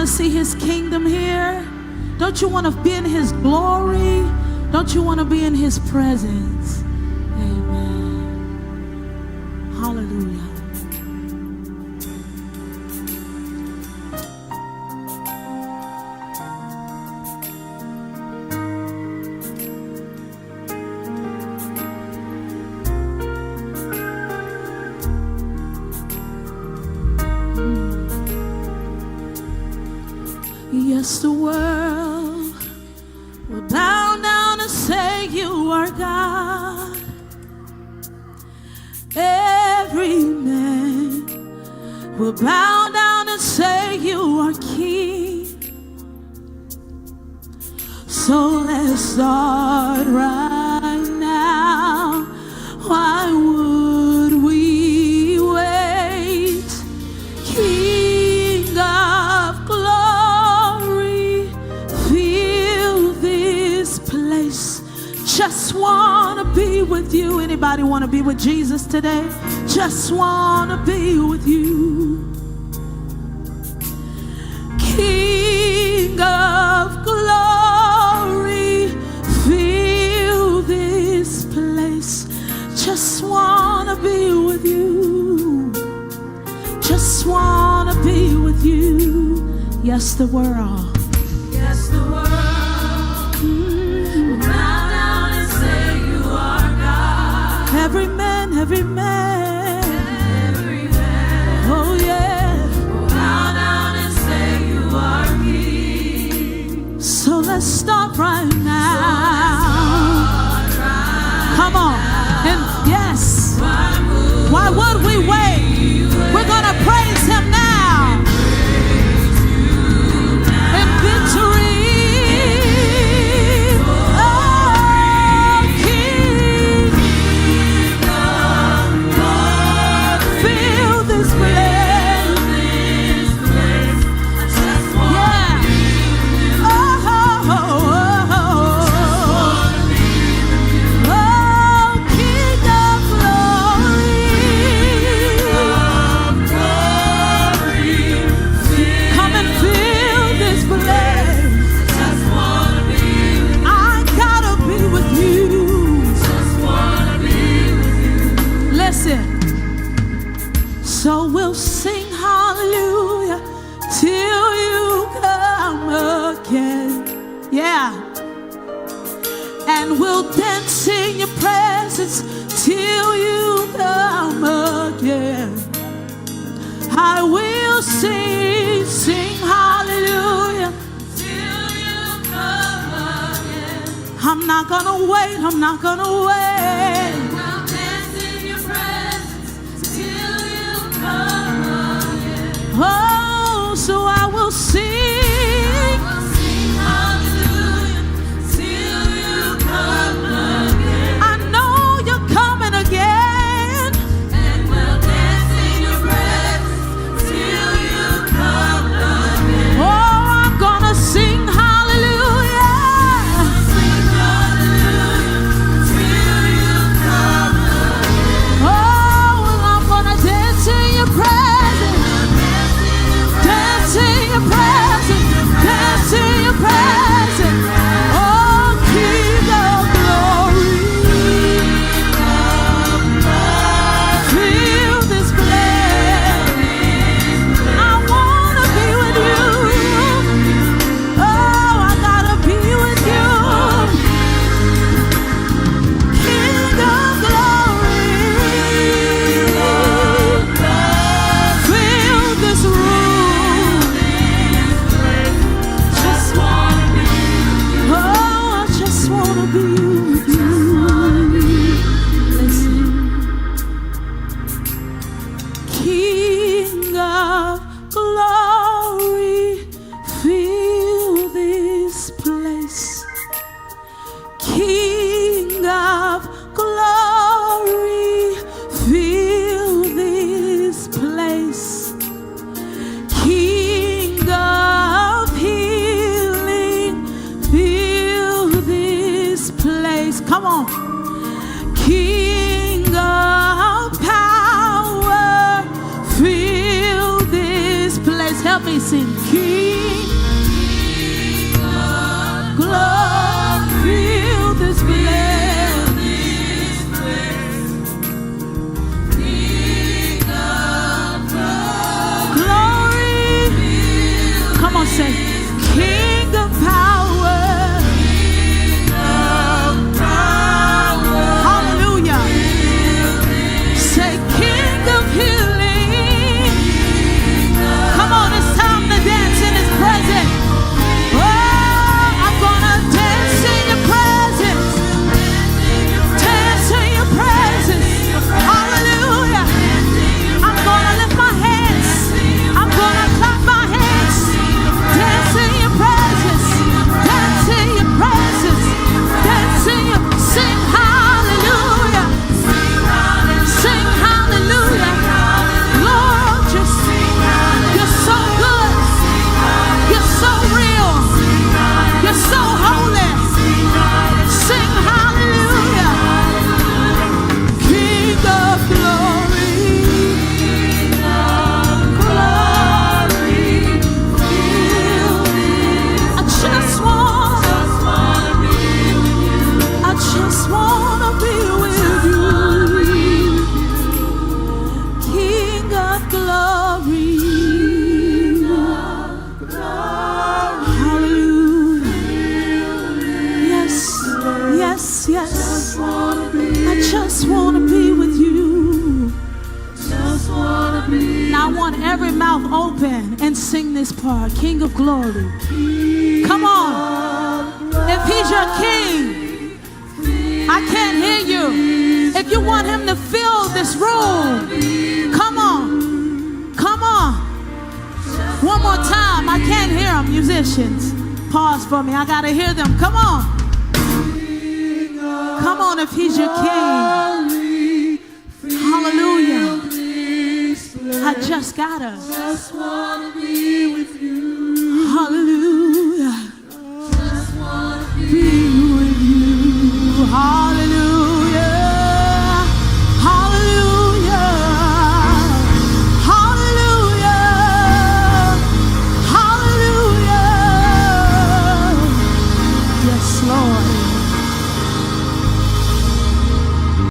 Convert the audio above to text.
to see his kingdom here? Don't you want to be in his glory? Don't you want to be in his presence? Amen. Hallelujah. Yes, the world will bow down and say you are God. Every man will bow down and say you are King. So let's start right now. Why would we wait? King of glory, fill this place. Just want to be with you. Anybody want to be with Jesus today? Just want to be with you. King of glory, fill this place. Just want to be with you. Just want to be with you. Yes, the world. Yes, the world will bow down and say you are God. Every man, every man, Every man oh yeah. will bow down and say you are King. So let's start right now. Start right Come on. And yes, now. why would we wait? We're going to praise him now. In victory. Oh, King, fill this place. Yeah. Oh, oh, oh, oh. Oh, King of glory. Come and fill this place. I gotta be with you. Listen. So we'll sing hallelujah till you come again. Yeah. And we'll dance in your presence till you come again. I will sing, sing hallelujah. I'm not gonna wait, I'm not gonna wait. Oh, so I will sing. I know you're coming again. Oh, I'm gonna sing hallelujah. Oh, well, I'm gonna dance in your presence. Dance in your presence. Dance in your presence. Oh, King of glory, fill this place. I wanna be with you. Oh, I gotta be with you. King of glory, fill this room. Oh, I just wanna be with you. Listen. King of glory, fill this place. King of glory, fill this place. King of healing, fill this place. Come on. King of power, fill this place. Help me sing. King glory, fill this place. Come on, say, King of power. King of power. Hallelujah. Say, King of healing. Come on, it's time to dance in His presence. Oh, I'm gonna dance in Your presence. Dance in Your presence. Hallelujah. I'm gonna lift my hands. I'm gonna clap my hands. Dance in Your presence. Dance in Your presence. Dance in Your. Sing hallelujah. Sing hallelujah. Lord, You're so good. You're so real. You're so holy. Sing hallelujah. King of glory. I just wanna be with You. King of glory. Hallelujah. Yes, yes, yes. I just wanna be with You. Now I want every mouth open and sing this part. King of glory. Come on. If He's your King, I can't hear you. If you want Him to fill this room, come on. Come on. One more time. I can't hear them, musicians. Pause for me. I got to hear them. Come on. Come on if He's your King. Hallelujah. I just gotta. Just wanna be with You. Hallelujah. Just wanna Be with You. Hallelujah. Hallelujah. Hallelujah. Hallelujah. Yes, Lord.